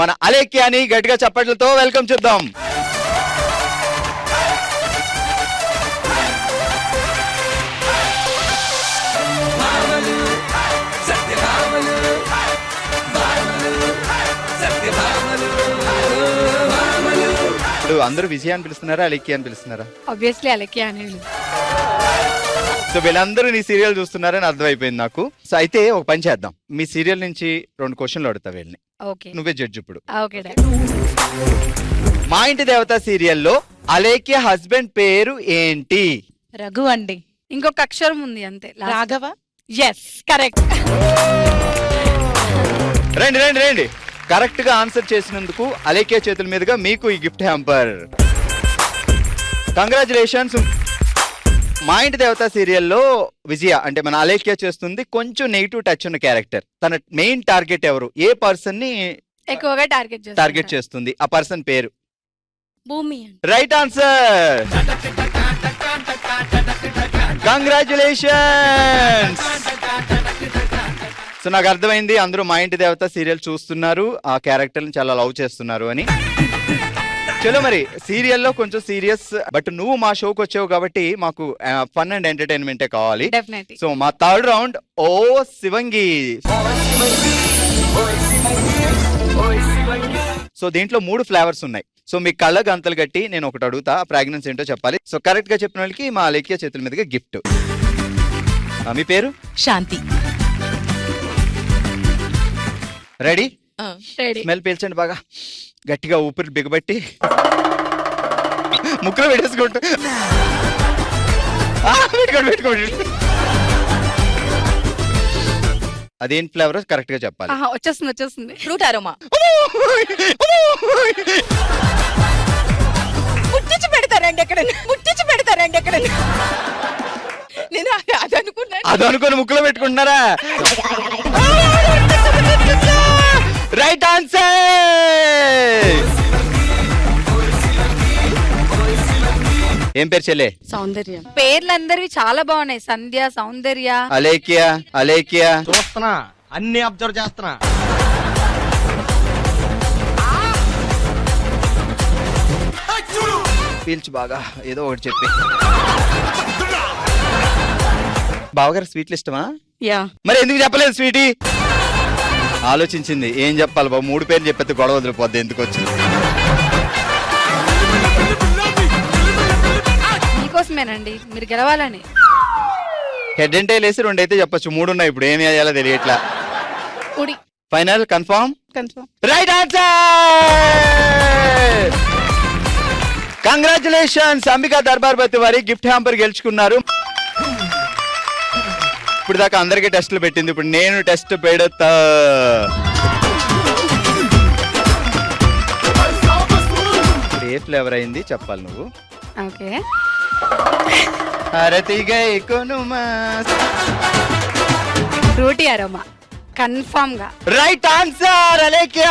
మన అలేఖ్యాని గట్టిగా చప్పట్లతో వెల్కమ్ చేద్దాం. ఇప్పుడు అందరూ విజయ అని పిలుస్తున్నారా, అలేఖ్య అని పిలుస్తున్నారా? ఆబ్వియస్లీ అలేఖ్య అని. సో వీళ్ళందరూ నీ సీరియల్ చూస్తున్నారని అర్థమైపోయింది నాకు. సో అయితే ఒక పని చేద్దాం, మీ సీరియల్ నుంచి 2 క్వశ్చన్లు అడుగుతా వీళ్ళని. ఓకే, నువ్వే జడ్జి ఇప్పుడు. ఓకే. మా ఇంటి దేవత సీరియల్లో అలేఖ్య హస్బెండ్ పేరు ఏంటి? రఘు అండి. ఇంకొక అక్షరం ఉంది అంతే. రాఘవ. Yes, correct. రండి రండి రండి. కరెక్ట్ గా ఆన్సర్ చేసినందుకు అలేఖ్య చేతుల మీదుగా మీకు ఈ గిఫ్ట్ హ్యాంపర్. కంగ్రాచులేషన్స్. మా ఇంటి దేవత సీరియల్లో విజయ అంటే మన అలేఖ్య చేస్తుంది కొంచెం నెగిటివ్ టచ్ ఉన్న క్యారెక్టర్. తన మెయిన్ టార్గెట్ ఎవరు, ఏ పర్సన్ ని ఎక్కువగా టార్గెట్ చేస్తుంది? ఆ పర్సన్ పేరు? భూమి. Right answer. కంగ్రాచులేషన్స్. సో నాకు అర్థమైంది అందరూ మా ఇంటి దేవత సీరియల్ చూస్తున్నారు, ఆ క్యారెక్టర్ని చాలా లవ్ చేస్తున్నారు అని. చలో మరి సీరియల్లో కొంచెం సీరియస్, బట్ నువ్వు మా షోకి వచ్చావు కాబట్టి మాకు ఫన్ అండ్ ఎంటర్టైన్మెంటే కావాలి. సో మా థర్డ్ రౌండ్ ఓ శివంగి. సో దీంట్లో 3 ఫ్లేవర్స్ ఉన్నాయి. సో మీ కళ్ళ గంతలు కట్టి నేను ఒకటి అడుగుతా, ప్రెగ్నెన్సీ ఏంటో చెప్పాలి. సో కరెక్ట్ గా చెప్పిన వాళ్ళకి మా అలేఖ్య చేతుల మీదుగా గిఫ్ట్. మీ పేరు? శాంతి. రెడీ? రెడీ. స్మెల్ పీల్చండి బాగా గట్టిగా, ఊపిరి బిగబట్టి ముక్కులో పెట్టేసుకుంటూ పెట్టుకోండి. అదేం ఫ్లేవర్ కరెక్ట్ గా చెప్పాలి. వచ్చేస్తుంది. Fruit aroma. ముట్టించి పెడతారండి ఎక్కడ. నేను అది అనుకుని ముక్కులో పెట్టుకుంటున్నారా? Right answer. ఏం పేరు చెల్లె? సౌందర్య. పేర్లందరివి చాలా బాగున్నాయి. సంధ్య, సౌందర్య, అలేఖ్య. చూస్తున్నా, అన్ని అబ్జర్వ్ చేస్తున్నా. పీల్చు బాగా, ఏదో ఒకటి చెప్పి. బావగారు స్వీట్లు ఇష్టమా? యా. మరి ఎందుకు చెప్పలేదు స్వీటీ? ఆలోచించింది ఏం చెప్పాలి బాబు, 3 పేర్లు చెప్పేది గొడవ వదిలిపోద్ది. ఎందుకు వచ్చింది? మీకోసమేనండి, మీరు గెలవాలని. హెడ్ అండ్ టైల్ వేసి 2 అయితే చెప్పచ్చు, 3 ఉన్నాయి. ఇప్పుడు ఏం చేయాలో తెలియట్లా. ఉడి. Final confirm. Right answer. Congratulations. Ambika Darbar Bathi వారి గిఫ్ట్ హ్యాంపర్ గెలుచుకున్నారు. ఇప్పుడు దాకా అందరికీ టెస్టులు పెట్టింది, ఇప్పుడు నేను టెస్ట్ పెడతా. ఇప్పుడు ఏ ఫ్లేవర్ అయింది చెప్పాలి నువ్వు. ఓకే. ఫ్రూటీ అరోమా కన్ఫర్మ్ గా. Right answer Alekhya.